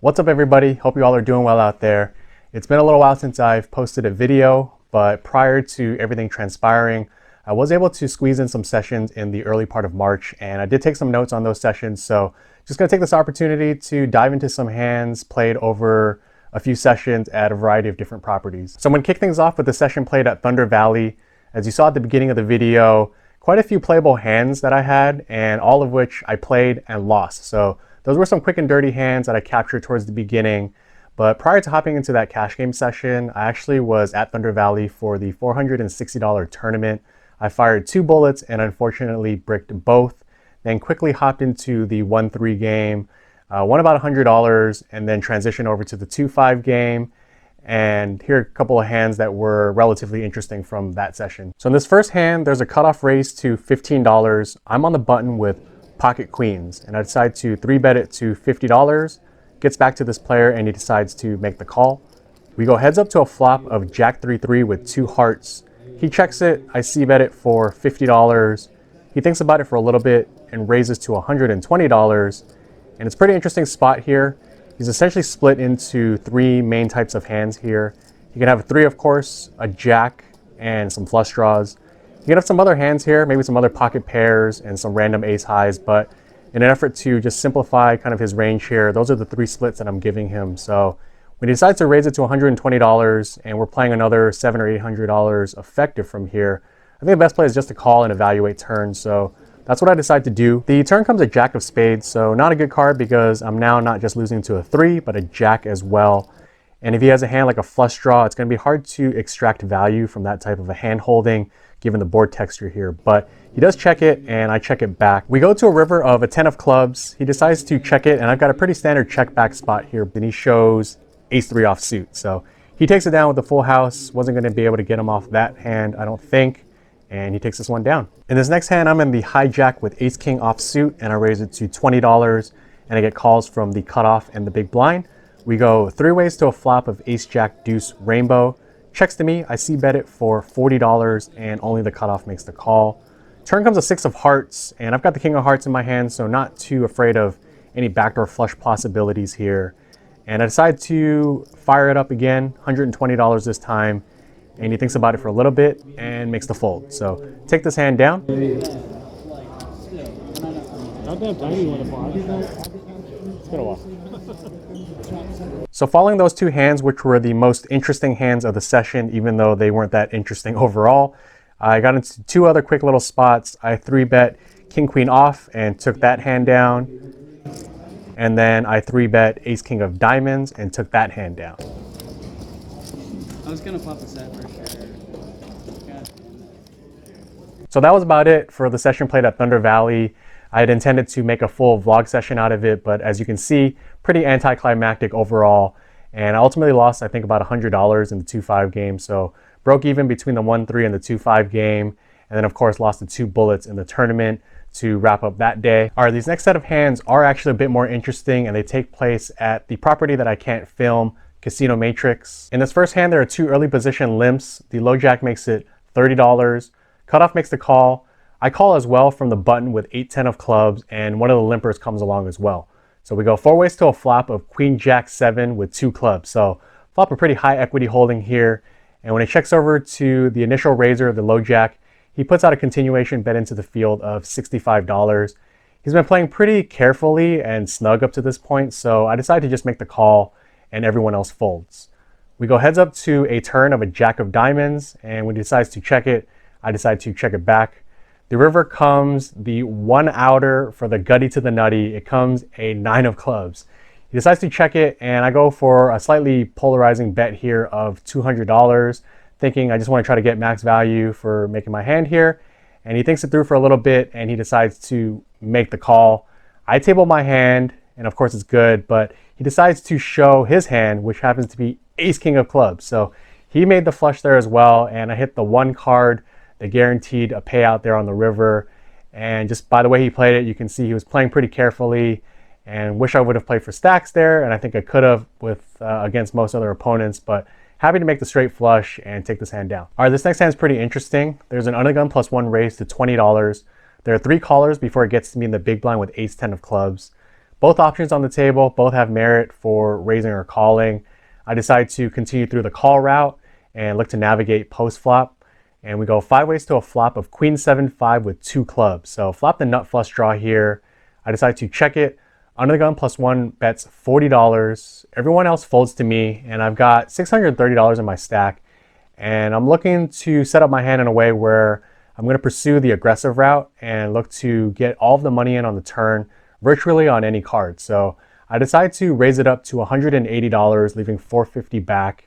What's up everybody? Hope you all are doing well out there. It's been a little while since I've posted a video, but prior to everything transpiring, I was able to squeeze in some sessions in the early part of March, and I did take some notes on those sessions, so just gonna take this opportunity to dive into some hands played over a few sessions at a variety of different properties. So I'm gonna kick things off with the session played at Thunder Valley. As you saw at the beginning of the video, quite a few playable hands that I had, and all of which I played and lost. So those were some quick and dirty hands that I captured towards the beginning. But prior to hopping into that cash game session, I actually was at Thunder Valley for the $460 tournament. I fired 2 bullets and unfortunately bricked both, then quickly hopped into the 1-3 game, won about $100, and then transitioned over to the 2-5 game. And here are a couple of hands that were relatively interesting from that session. So in this first hand, there's a cutoff raise to $15. I'm on the button with pocket queens, and I decide to 3-bet it to $50. Gets back to this player and he decides to make the call. We go heads up to a flop of Jack 3-3 with 2 hearts. He checks it, I c-bet it for $50. He thinks about it for a little bit and raises to $120. And it's a pretty interesting spot here. He's essentially split into 3 main types of hands here. You can have a 3, of course, a jack, and some flush draws. You can have some other hands here, maybe some other pocket pairs and some random ace highs, but in an effort to just simplify kind of his range here, those are the 3 splits that I'm giving him. So when he decides to raise it to $120 and we're playing another $700 or $800 effective from here, I think the best play is just to call and evaluate turn. So that's what I decide to do. The turn comes a jack of spades, so not a good card because I'm now not just losing to a 3, but a jack as well. And if he has a hand like a flush draw, it's going to be hard to extract value from that type of a hand holding given the board texture here. But he does check it and I check it back. We go to a river of a 10 of clubs. He decides to check it and I've got a pretty standard check back spot here. Then he shows ace-3 offsuit. So he takes it down with the full house. Wasn't going to be able to get him off that hand, I don't think. And he takes this one down. In this next hand, I'm in the hijack with ace-king offsuit and I raise it to $20 and I get calls from the cutoff and the big blind. We go 3 ways to a flop of ace-jack deuce rainbow. Checks to me, I c-bet it for $40 and only the cutoff makes the call. Turn comes a 6 of hearts and I've got the king of hearts in my hand, so not too afraid of any backdoor flush possibilities here. And I decide to fire it up again, $120 this time. And he thinks about it for a little bit and makes the fold. So take this hand down. It's been a while. So following those 2 hands, which were the most interesting hands of the session, even though they weren't that interesting overall, I got into 2 other quick little spots. I 3-bet king queen off and took that hand down. And then I 3-bet ace king of diamonds and took that hand down. I was gonna pop a set for sure. So that was about it for the session played at Thunder Valley. I had intended to make a full vlog session out of it, but as you can see, pretty anticlimactic overall. And I ultimately lost, I think, about $100 in the 2-5 game. So broke even between the 1-3 and the 2-5 game. And then of course lost the 2 bullets in the tournament to wrap up that day. All right, these next set of hands are actually a bit more interesting and they take place at the property that I can't film, Casino Matrix. In this first hand, there are 2 early position limps. The low jack makes it $30. Cutoff makes the call. I call as well from the button with 8-10 of clubs, and one of the limpers comes along as well. So we go 4 ways to a flop of queen jack 7 with 2 clubs. So flop a pretty high equity holding here. And when it checks over to the initial raiser, the low jack, he puts out a continuation bet into the field of $65. He's been playing pretty carefully and snug up to this point, so I decided to just make the call and everyone else folds. We go heads up to a turn of a jack of diamonds, and when he decides to check it, I decide to check it back. The river comes the 1 outer for the gutty to the nutty. It comes a 9 of clubs. He decides to check it and I go for a slightly polarizing bet here of $200, thinking I just want to try to get max value for making my hand here. And he thinks it through for a little bit and he decides to make the call. I table my hand and of course it's good, but he decides to show his hand, which happens to be ace king of clubs. So he made the flush there as well, and I hit the 1 card that guaranteed a payout there on the river. And just by the way he played it, you can see he was playing pretty carefully, and wish I would have played for stacks there, and I think I could have with against most other opponents, but happy to make the straight flush and take this hand down. All right, this next hand is pretty interesting. There's an undergun +1 raise to $20. There are 3 callers before it gets to me in the big blind with ace-10 of clubs. both options on the table, both have merit for raising or calling. I decide to continue through the call route and look to navigate post flop. And we go 5 ways to a flop of queen 7-5 with 2 clubs. So flop the nut flush draw here. I decide to check it. Under the gun +1 bets $40. Everyone else folds to me, and I've got $630 in my stack. And I'm looking to set up my hand in a way where I'm going to pursue the aggressive route and look to get all of the money in on the turn, virtually on any card. So I decide to raise it up to $180, leaving $450 back.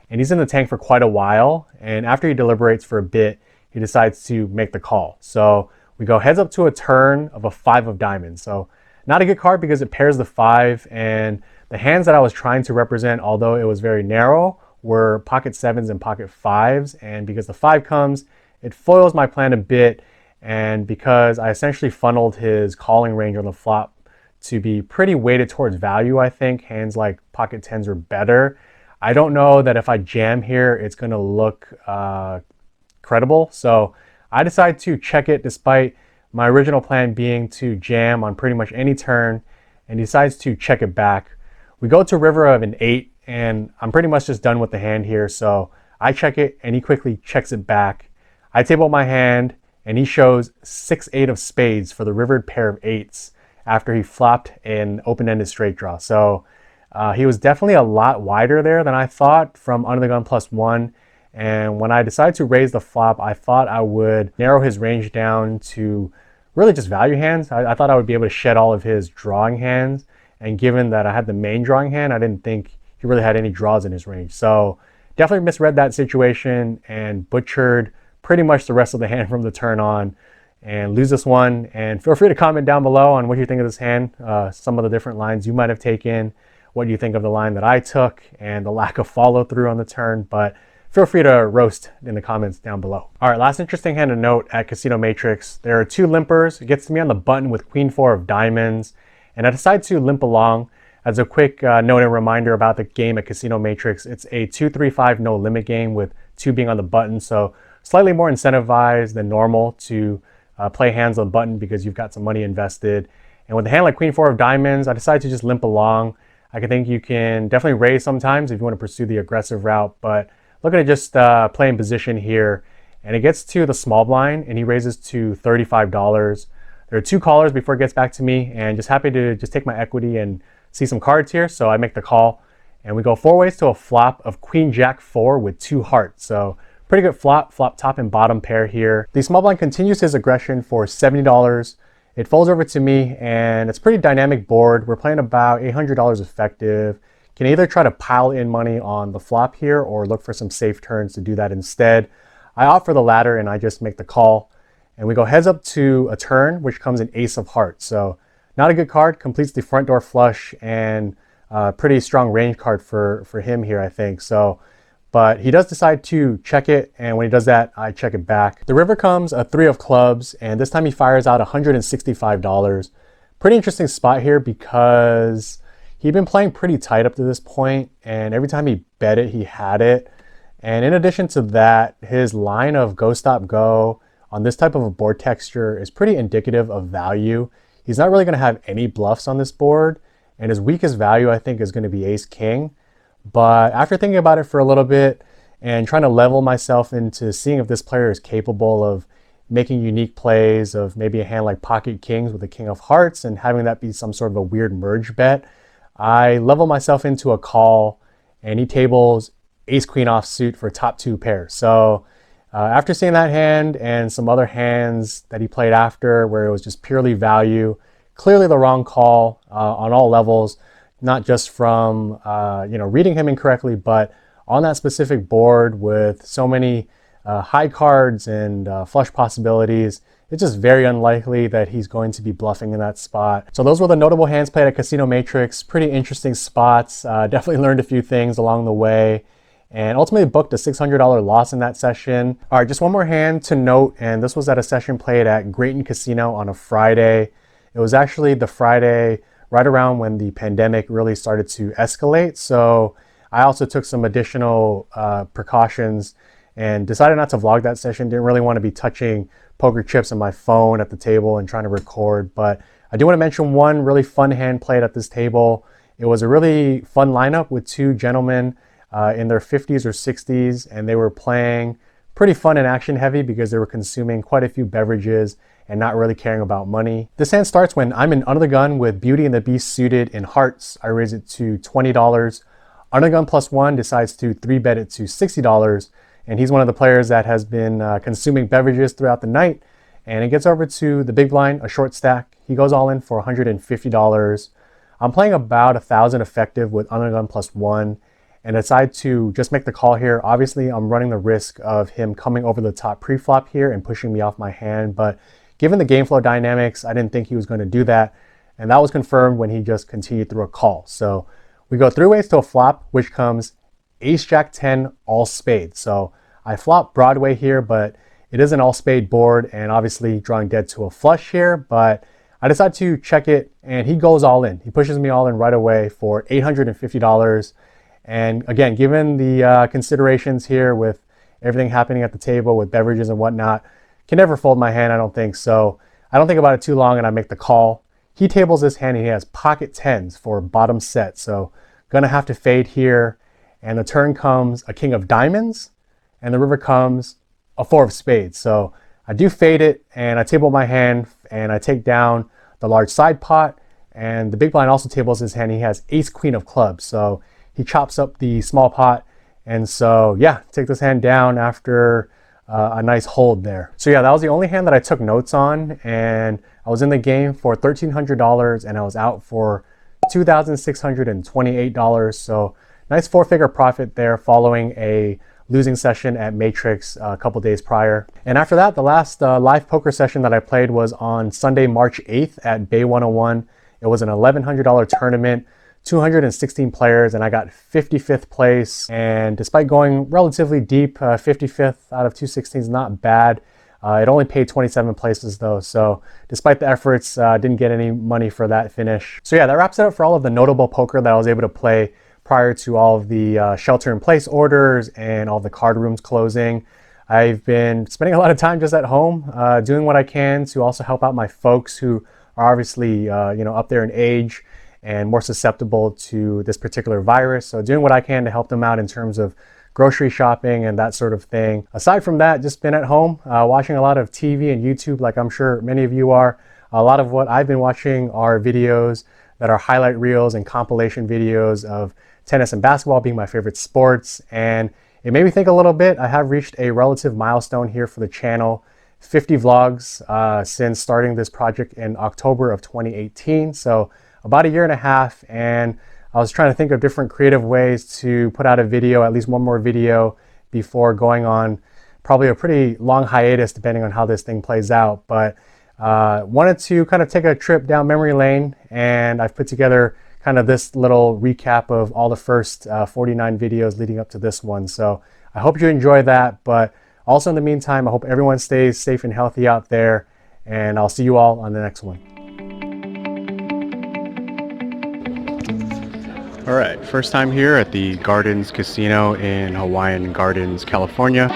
And he's in the tank for quite a while. And after he deliberates for a bit, he decides to make the call. So we go heads up to a turn of a 5 of diamonds. So not a good card because it pairs the 5. And the hands that I was trying to represent, although it was very narrow, were pocket 7s and pocket 5s. And because the 5 comes, it foils my plan a bit. And because I essentially funneled his calling range on the flop to be pretty weighted towards value, I think hands like pocket 10s are better. I don't know that if I jam here, it's going to look credible. So I decide to check it despite my original plan being to jam on pretty much any turn, and he decides to check it back. We go to river of an 8, and I'm pretty much just done with the hand here. So I check it, and he quickly checks it back. I table my hand, and he shows 6-8 of spades for the rivered pair of 8s after he flopped an open-ended straight draw. So he was definitely a lot wider there than I thought from under the gun +1. And when I decided to raise the flop, I thought I would narrow his range down to really just value hands. I thought I would be able to shed all of his drawing hands. And given that I had the main drawing hand, I didn't think he really had any draws in his range. So definitely misread that situation and butchered pretty much the rest of the hand from the turn on and lose this one. And feel free to comment down below on what you think of this hand, some of the different lines you might have taken, what you think of the line that I took, and the lack of follow through on the turn. But feel free to roast in the comments down below. All right, last interesting hand to note at Casino Matrix. There are 2 limpers. It gets to me on the button with queen 4 of diamonds. And I decide to limp along. As a quick note and reminder about the game at Casino Matrix, it's a 2-3-5 no limit game with 2 being on the button. So slightly more incentivized than normal to play hands on the button because you've got some money invested. And with a hand like queen 4 of diamonds, I decided to just limp along. I think you can definitely raise sometimes if you want to pursue the aggressive route, but looking at just playing position here, and it gets to the small blind, and he raises to $35. There are 2 callers before it gets back to me, and just happy to just take my equity and see some cards here, so I make the call. And we go 4 ways to a flop of queen jack 4 with 2 hearts. So pretty good flop top and bottom pair here. The small blind continues his aggression for $70. It folds over to me, and it's a pretty dynamic board. We're playing about $800 effective. Can either try to pile in money on the flop here or look for some safe turns to do that instead. I opt for the latter, and I just make the call. And we go heads up to a turn, which comes an ace of hearts. So not a good card, completes the front door flush, and pretty strong range card for him here, I think. So, but he does decide to check it, and when he does that, I check it back. The river comes a 3 of clubs, and this time he fires out $165. Pretty interesting spot here because he'd been playing pretty tight up to this point, and every time he bet it, he had it. And in addition to that, his line of go, stop, go on this type of a board texture is pretty indicative of value. He's not really going to have any bluffs on this board, and his weakest value, I think, is going to be ace-king. But after thinking about it for a little bit and trying to level myself into seeing if this player is capable of making unique plays of maybe a hand like pocket kings with a king of hearts and having that be some sort of a weird merge bet, I level myself into a call, and he tables ace queen offsuit for top 2 pairs. So after seeing that hand and some other hands that he played after where it was just purely value, clearly the wrong call on all levels, not just from reading him incorrectly, but on that specific board with so many high cards and flush possibilities, it's just very unlikely that he's going to be bluffing in that spot. So those were the notable hands played at Casino Matrix. Pretty interesting spots. Definitely learned a few things along the way, and ultimately booked a $600 loss in that session. All right, just one more hand to note, and this was at a session played at Graton Casino on a Friday. It was actually the Friday right around when the pandemic really started to escalate. So I also took some additional precautions and decided not to vlog that session. Didn't really want to be touching poker chips on my phone at the table and trying to record, but I do want to mention one really fun hand played at this table. It was a really fun lineup with two gentlemen in their 50s or 60s, and they were playing pretty fun and action heavy because they were consuming quite a few beverages and not really caring about money. This hand starts when I'm in Under the Gun with Beauty and the Beast suited in hearts. I raise it to $20. Under the Gun +1 decides to 3-bet it to $60, and he's one of the players that has been consuming beverages throughout the night, and it gets over to the big blind, a short stack. He goes all in for $150. I'm playing about 1,000 effective with Under the Gun +1, and decide to just make the call here. Obviously, I'm running the risk of him coming over the top pre-flop here and pushing me off my hand, but given the game flow dynamics, I didn't think he was going to do that, and that was confirmed when he just continued through a call. So we go 3 ways to a flop, which comes Ace Jack 10 all spade. So I flop Broadway here, but it is an all spade board, and obviously drawing dead to a flush here, but I decide to check it, and he goes all in. He pushes me all in right away for $850. And again, given the considerations here with everything happening at the table with beverages and whatnot, can never fold my hand, I don't think. So I don't think about it too long and I make the call. He tables this hand and he has pocket 10s for bottom set. So gonna have to fade here. And the turn comes a king of diamonds and the river comes a 4 of spades. So I do fade it and I table my hand and I take down the large side pot, and the big blind also tables his hand. He has ace queen of clubs. So he chops up the small pot, and so yeah, take this hand down after a nice hold there. So yeah, that was the only hand that I took notes on, and I was in the game for $1,300 and I was out for $2,628. So nice 4-figure profit there following a losing session at Matrix a couple days prior. And after that, the last live poker session that I played was on Sunday, March 8th at Bay 101. It was an $1,100 tournament. 216 players, and I got 55th place. And despite going relatively deep, 55th out of 216 is not bad. It only paid 27 places though, so despite the efforts, didn't get any money for that finish. So yeah, that wraps it up for all of the notable poker that I was able to play prior to all of the shelter-in-place orders and all the card rooms closing. I've been spending a lot of time just at home, doing what I can to also help out my folks who are obviously up there in age and more susceptible to this particular virus. So doing what I can to help them out in terms of grocery shopping and that sort of thing. Aside from that, just been at home, watching a lot of TV and YouTube like I'm sure many of you are. A lot of what I've been watching are videos that are highlight reels and compilation videos of tennis and basketball being my favorite sports. And it made me think a little bit. I have reached a relative milestone here for the channel. 50 vlogs since starting this project in October of 2018. So about a year and a half, and I was trying to think of different creative ways to put out a video, at least one more video, before going on probably a pretty long hiatus depending on how this thing plays out. But wanted to kind of take a trip down memory lane, and I've put together kind of this little recap of all the first 49 videos leading up to this one. So I hope you enjoy that, but also in the meantime, I hope everyone stays safe and healthy out there, and I'll see you all on the next one. All right, first time here at the Graton Casino in Hawaiian Gardens, California.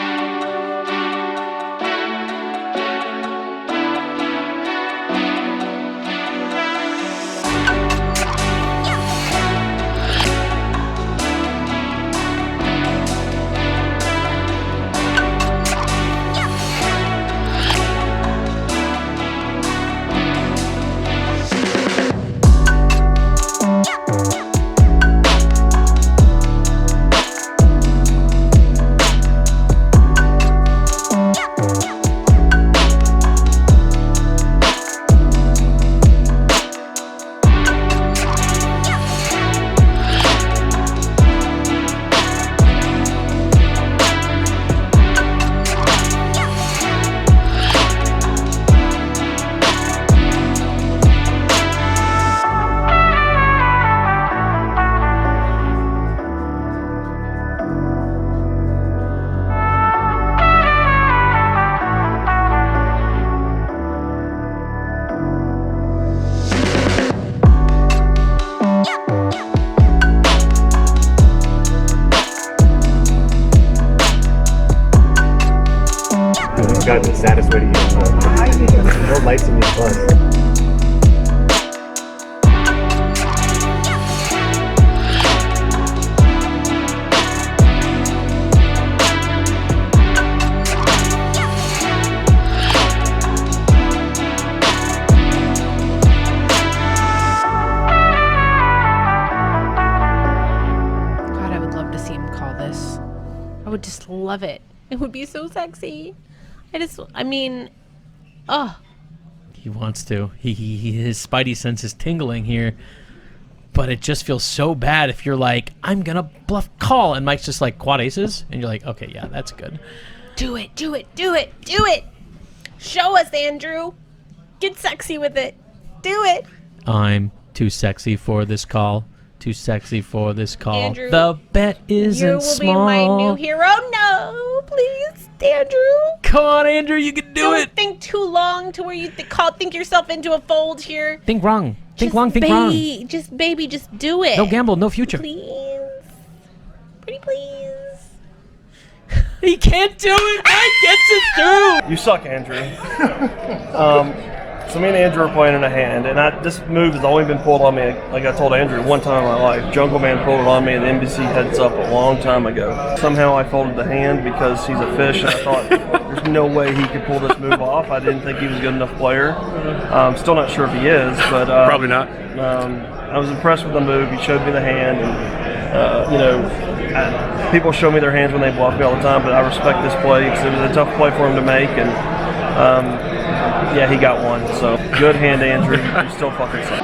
Got the saddest way to use it. No lights in these bus. would just love it. It would be so sexy. He wants to. His spidey sense is tingling here. But it just feels so bad if you're like, I'm going to bluff call. And Mike's just like, quad aces. And you're like, okay, yeah, that's good. Do it, do it, do it, do it. Show us, Andrew. Get sexy with it. Do it. I'm too sexy for this call. Too sexy for this call. Andrew, the bet isn't small. You will be my new hero. No, please, Andrew. Come on, Andrew, you can do it. Don't think too long to where you think yourself into a fold here. Think wrong. Think Just wrong, think wrong. Just do it. No gamble, no future. Please. Pretty please. He can't do it. Mike gets it through. You suck, Andrew. So me and Andrew were playing in a hand, and this move has only been pulled on me, like I told Andrew, one time in my life. Jungle Man pulled it on me at the NBC Heads Up a long time ago. Somehow I folded the hand because he's a fish, and I thought there's no way he could pull this move off. I didn't think he was a good enough player. Still not sure if he is, but probably not. I was impressed with the move. He showed me the hand, and people show me their hands when they bluff me all the time, but I respect this play because it was a tough play for him to make, and yeah, he got one. So good hand, Andrew. You still fucking suck.